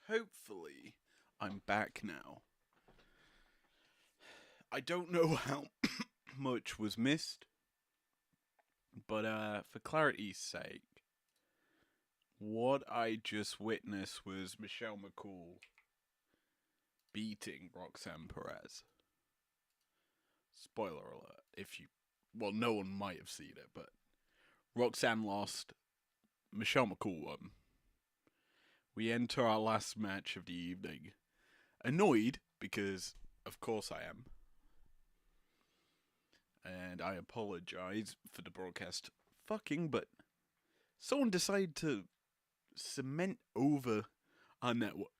Hopefully, I'm back now. I don't know how much was missed, but for clarity's sake, what I just witnessed was Michelle McCool beating Roxanne Perez. Spoiler alert, no one might have seen it, but Roxanne lost, Michelle McCool won. We enter our last match of the evening. Annoyed, because of course I am. And I apologize for the broadcast fucking, but someone decided to cement over our network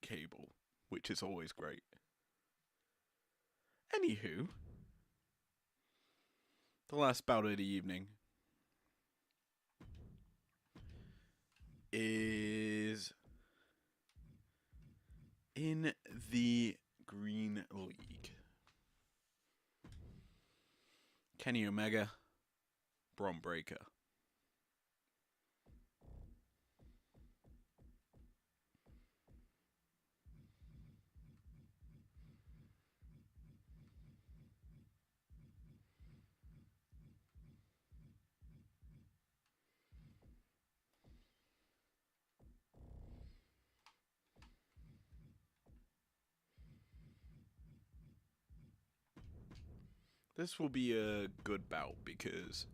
cable, which is always great. Anywho, the last bout of the evening is in the Green League. Kenny Omega, Braun Breaker. This will be a good bout because,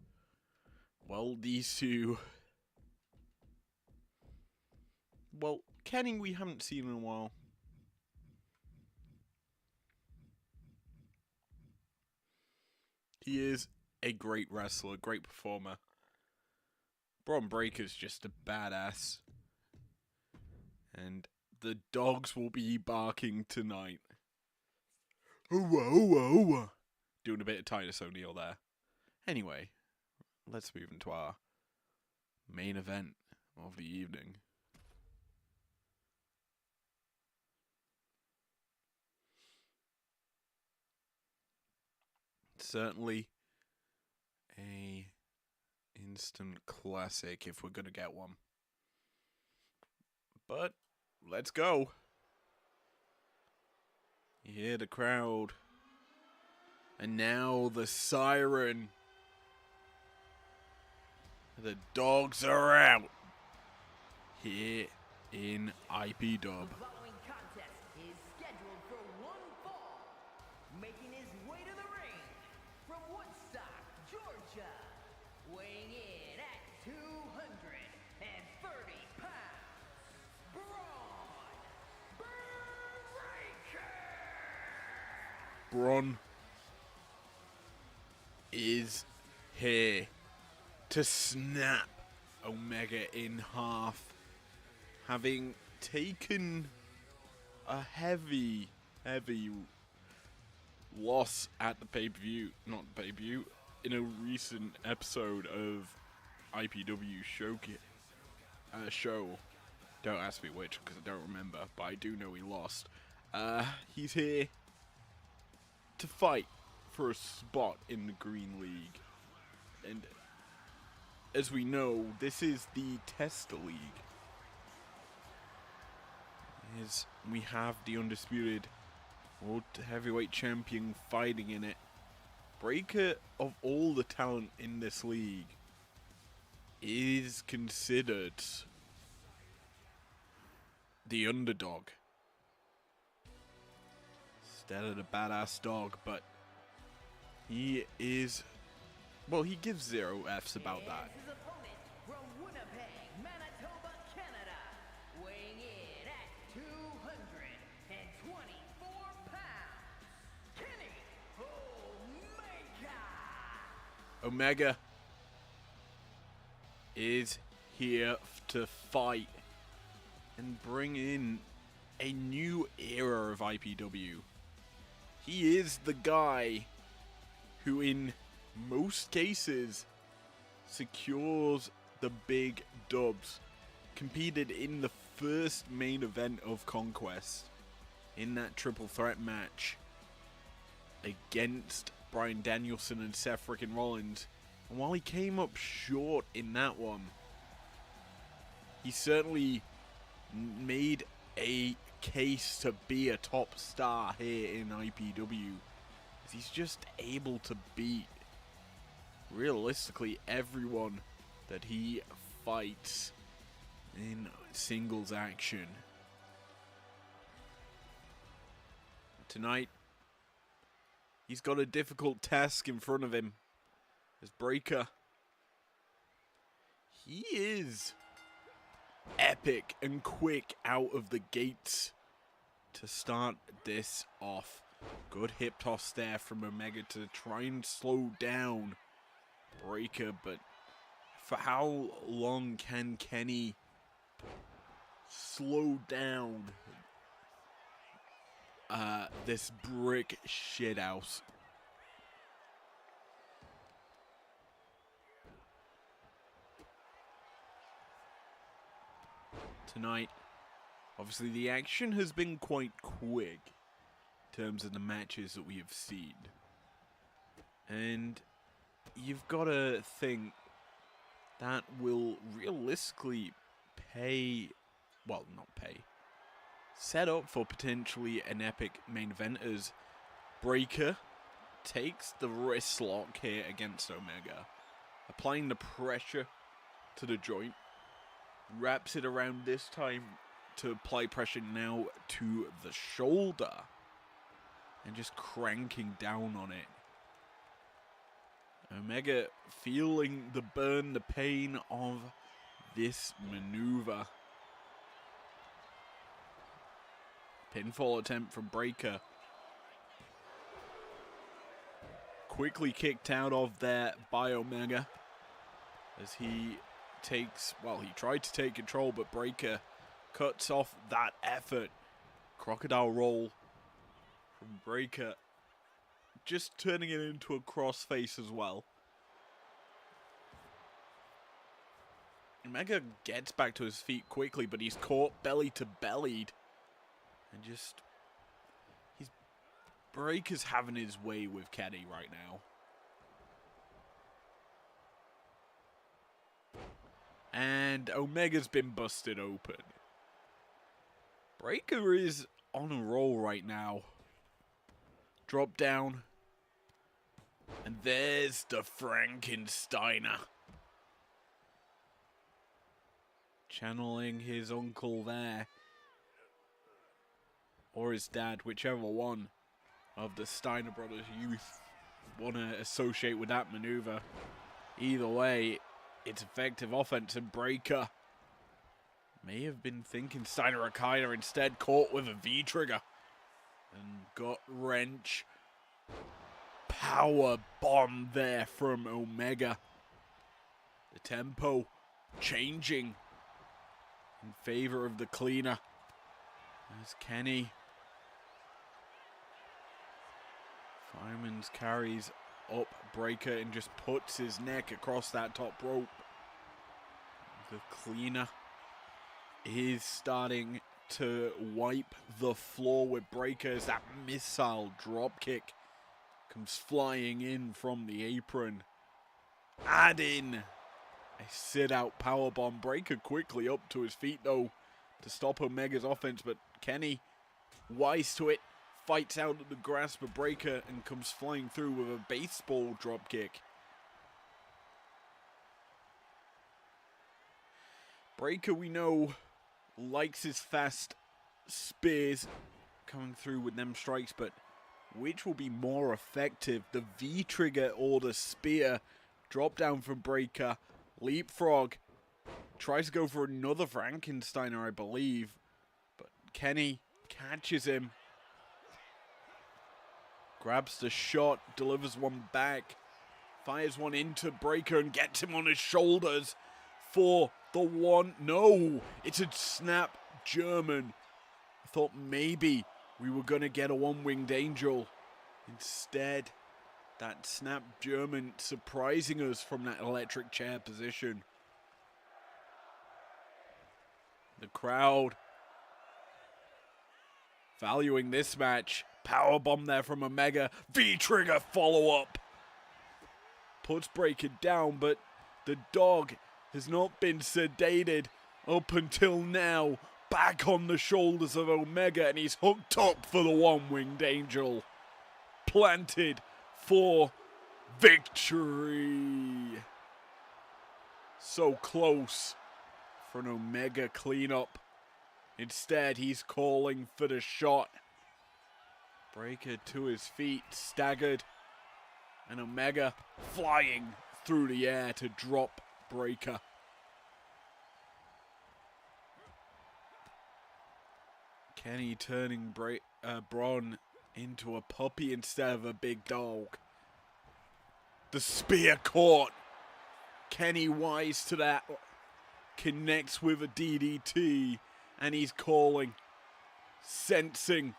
well, these two... Well, Kenny we haven't seen in a while. He is a great wrestler, great performer. Braun Breaker's just a badass. And the dogs will be barking tonight. Doing a bit of Titus O'Neil there. Anyway, let's move into our main event of the evening. Certainly a instant classic if we're going to get one. But let's go. You hear the crowd. And now the siren. The dogs are out. Here in IPW. The following contest is scheduled for one fall. Making his way to the ring from Woodstock, Georgia. Weighing in at 230 pounds. Braun is here to snap Omega in half, having taken a heavy loss at the pay-per-view, in a recent episode of IPW show. Don't ask me which, because I don't remember, but I do know he lost. He's here to fight for a spot in the Green League. And as we know, this is the Tester League. As we have the undisputed World Heavyweight Champion fighting in it. Breaker, of all the talent in this league, is considered the underdog instead of the badass dog, but he is, well, he gives zero F's about that. His opponent from Winnipeg, Manitoba, Canada, weighing in at 224 pounds, Kenny Omega. Omega is here to fight and bring in a new era of IPW. He is the guy who in most cases secures the big dubs. Competed in the first main event of Conquest in that triple threat match against Bryan Danielson and Seth frickin' Rollins. And while he came up short in that one, he certainly made a case to be a top star here in IPW. He's just able to beat realistically everyone that he fights in singles action. Tonight, he's got a difficult task in front of him. As Breaker, he is epic and quick out of the gates to start this off. Good hip toss there from Omega to try and slow down Breaker, but for how long can Kenny slow down this brick shithouse? Tonight, obviously the action has been quite quick in terms of the matches that we have seen. And you've got to think that will realistically set up for potentially an epic main event as Breaker takes the wrist lock here against Omega, applying the pressure to the joint, wraps it around this time to apply pressure now to the shoulder, and just cranking down on it. Omega feeling the burn, the pain of this maneuver. Pinfall attempt from Breaker. Quickly kicked out of there by Omega as he tried to take control, but Breaker cuts off that effort. Crocodile roll from Breaker, just turning it into a crossface as well. Omega gets back to his feet quickly, but he's caught belly to bellied. And Breaker's having his way with Kenny right now. And Omega's been busted open. Breaker is on a roll right now. Drop down. And there's the Frankensteiner. Channeling his uncle there. Or his dad, whichever one of the Steiner brothers' youth want to associate with that maneuver. Either way, it's effective offense, and Breaker may have been thinking Steiner Akida, instead caught with a V-trigger and got wrench. Power bomb there from Omega. The tempo changing in favor of the cleaner as Kenny Fireman's carries up Breaker and just puts his neck across that top rope. The cleaner is starting to wipe the floor with Breaker as that missile dropkick comes flying in from the apron. Add in a sit-out powerbomb. Breaker quickly up to his feet though to stop Omega's offense, but Kenny, wise to it, fights out of the grasp of Breaker and comes flying through with a baseball dropkick. Breaker, we know, likes his fast spears coming through with them strikes, but which will be more effective, the V-trigger or the spear? Drop down from Breaker, leapfrog, tries to go for another Frankensteiner, I believe, but Kenny catches him, grabs the shot, delivers one back, fires one into Breaker and gets him on his shoulders for the one. No, it's a snap German. I thought maybe we were going to get a one-winged angel. Instead, that snap German surprising us from that electric chair position. The crowd valuing this match. Powerbomb there from Omega. V-trigger follow-up. Puts Breaker down, but the dog has not been sedated up until now. back on the shoulders of Omega, and he's hooked up for the one-winged angel. Planted for victory. So close for an Omega cleanup. Instead, he's calling for the shot. Breaker to his feet, staggered, and Omega flying through the air to drop Breaker. Kenny turning Braun into a puppy instead of a big dog. The spear caught. Kenny, wise to that, connects with a DDT, and he's calling, sensing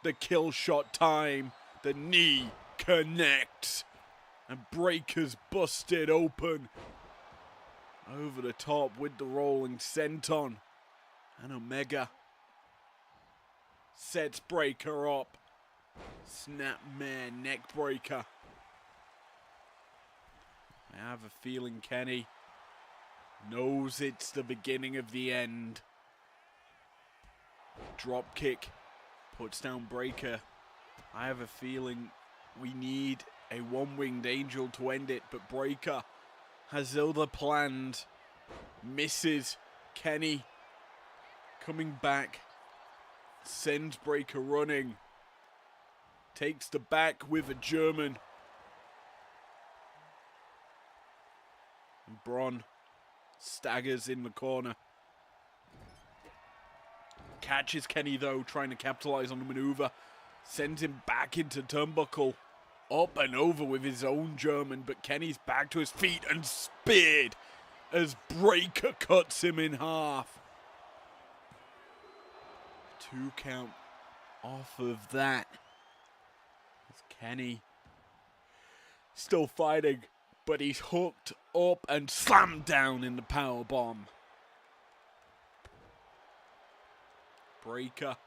the kill shot time. The knee connects, and Breaker's busted open. Over the top with the rolling senton, and Omega sets Breaker up. Snapmare neck breaker. I have a feeling Kenny knows it's the beginning of the end. Drop kick puts down Breaker. I have a feeling we need a one-winged angel to end it, but Breaker has other plans. Misses. Kenny coming back, sends Breaker running, takes the back with a German. And Braun staggers in the corner. Catches Kenny though, trying to capitalize on the maneuver. Sends him back into turnbuckle. Up and over with his own German, but Kenny's back to his feet and speared as Breaker cuts him in half. 2 count off of that. As Kenny still fighting, but he's hooked up and slammed down in the powerbomb. Breaker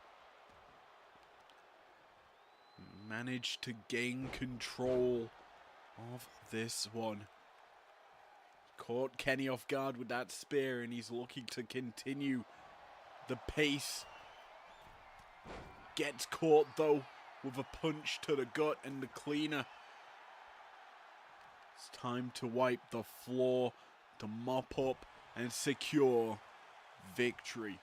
managed to gain control of this one. Caught Kenny off guard with that spear, and he's looking to continue the pace. Gets caught though with a punch to the gut and the cleaner. It's time to wipe the floor, to mop up and secure victory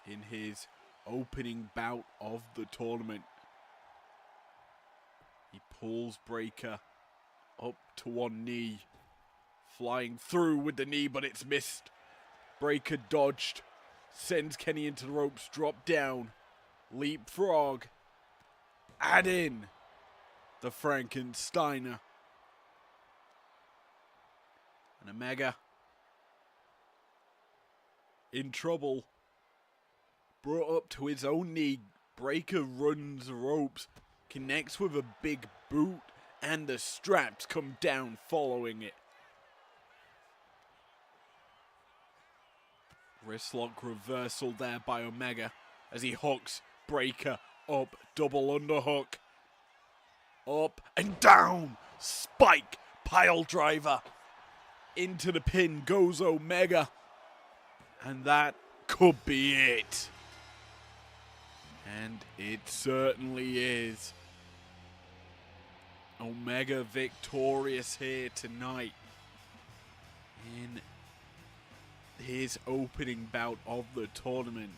in his opening bout of the tournament. He pulls Breaker up to one knee, flying through with the knee, but it's missed. Breaker dodged, sends Kenny into the ropes, drop down, leapfrog, add in the Frankensteiner. And Omega in trouble, brought up to his own knee. Breaker runs the ropes, connects with a big boot, and the straps come down following it. Wristlock reversal there by Omega as he hooks Breaker up, double underhook. Up and down, spike, pile driver. Into the pin goes Omega, and that could be it. And it certainly is. Omega victorious here tonight in his opening bout of the tournament.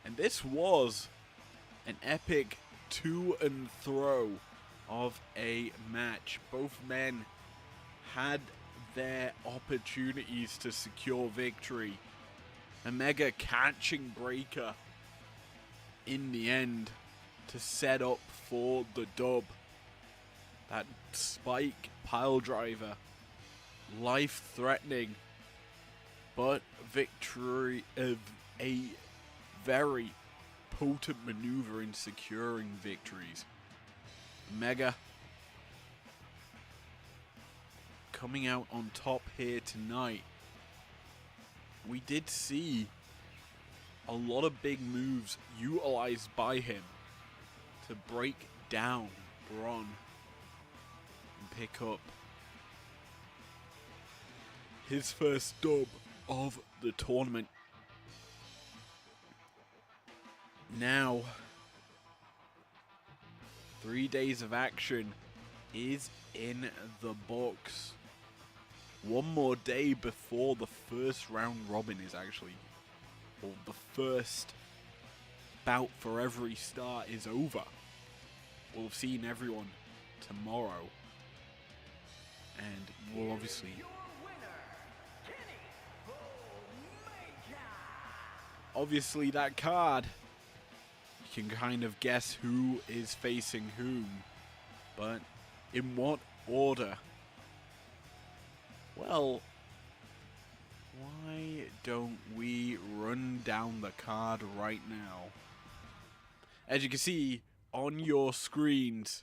And this was an epic to and fro of a match. Both men had their opportunities to secure victory. Omega catching Breaker in the end to set up for the dub. That spike pile driver, life-threatening, but victory of a very potent maneuver in securing victories. Omega coming out on top here tonight. We did see a lot of big moves utilized by him to break down Braun and pick up his first dub of the tournament. Now, 3 days of action is in the books. One more day before the first round robin is actually, or the first bout for every star is over. We'll have seen everyone tomorrow. And we'll obviously... Obviously that card, you can kind of guess who is facing whom. But in what order? Well, why don't we run down the card right now? As you can see on your screens,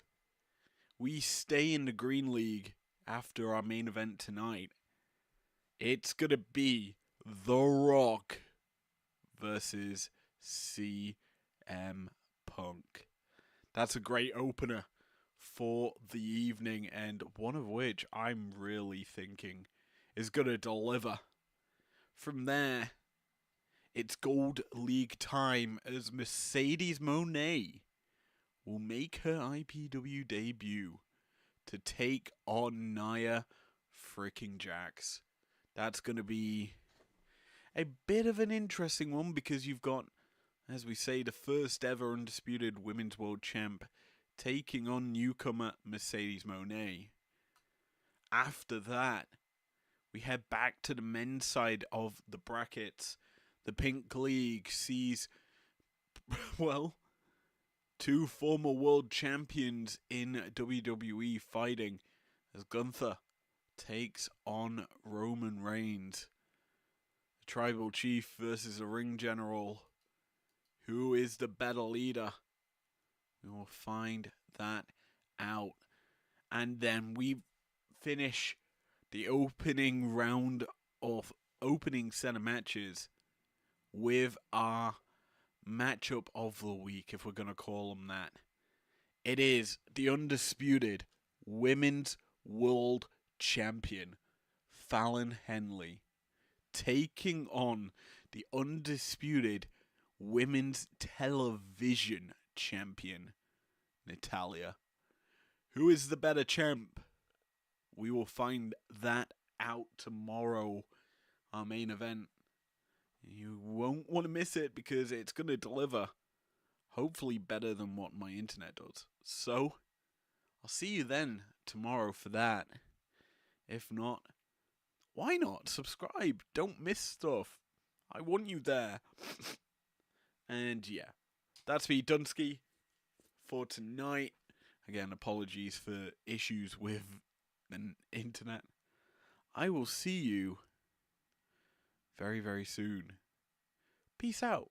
we stay in the Green League after our main event tonight. It's gonna be The Rock versus CM Punk. That's a great opener for the evening, and one of which I'm really thinking is gonna deliver. From there, it's Gold League time as Mercedes Moné will make her IPW debut to take on Nia freaking Jax. That's going to be a bit of an interesting one because you've got, as we say, the first ever undisputed women's world champ taking on newcomer Mercedes Moné. After that, we head back to the men's side of the brackets. The Pink League sees, well, two former world champions in WWE fighting as Gunther takes on Roman Reigns. A tribal chief versus a ring general. Who is the better leader? We will find that out. And then we finish the opening round of opening set of matches with our matchup of the week, if we're going to call them that. It is the undisputed Women's World Champion, Fallon Henley, taking on the undisputed Women's Television Champion, Natalya. Who is the better champ? We will find that out tomorrow, our main event. You won't want to miss it because it's going to deliver, hopefully better than what my internet does. So, I'll see you then tomorrow for that. If not, why not? Subscribe. Don't miss stuff. I want you there. And yeah, that's me, Dunsky, for tonight. Again, apologies for issues with the internet. I will see you very, very soon. Peace out.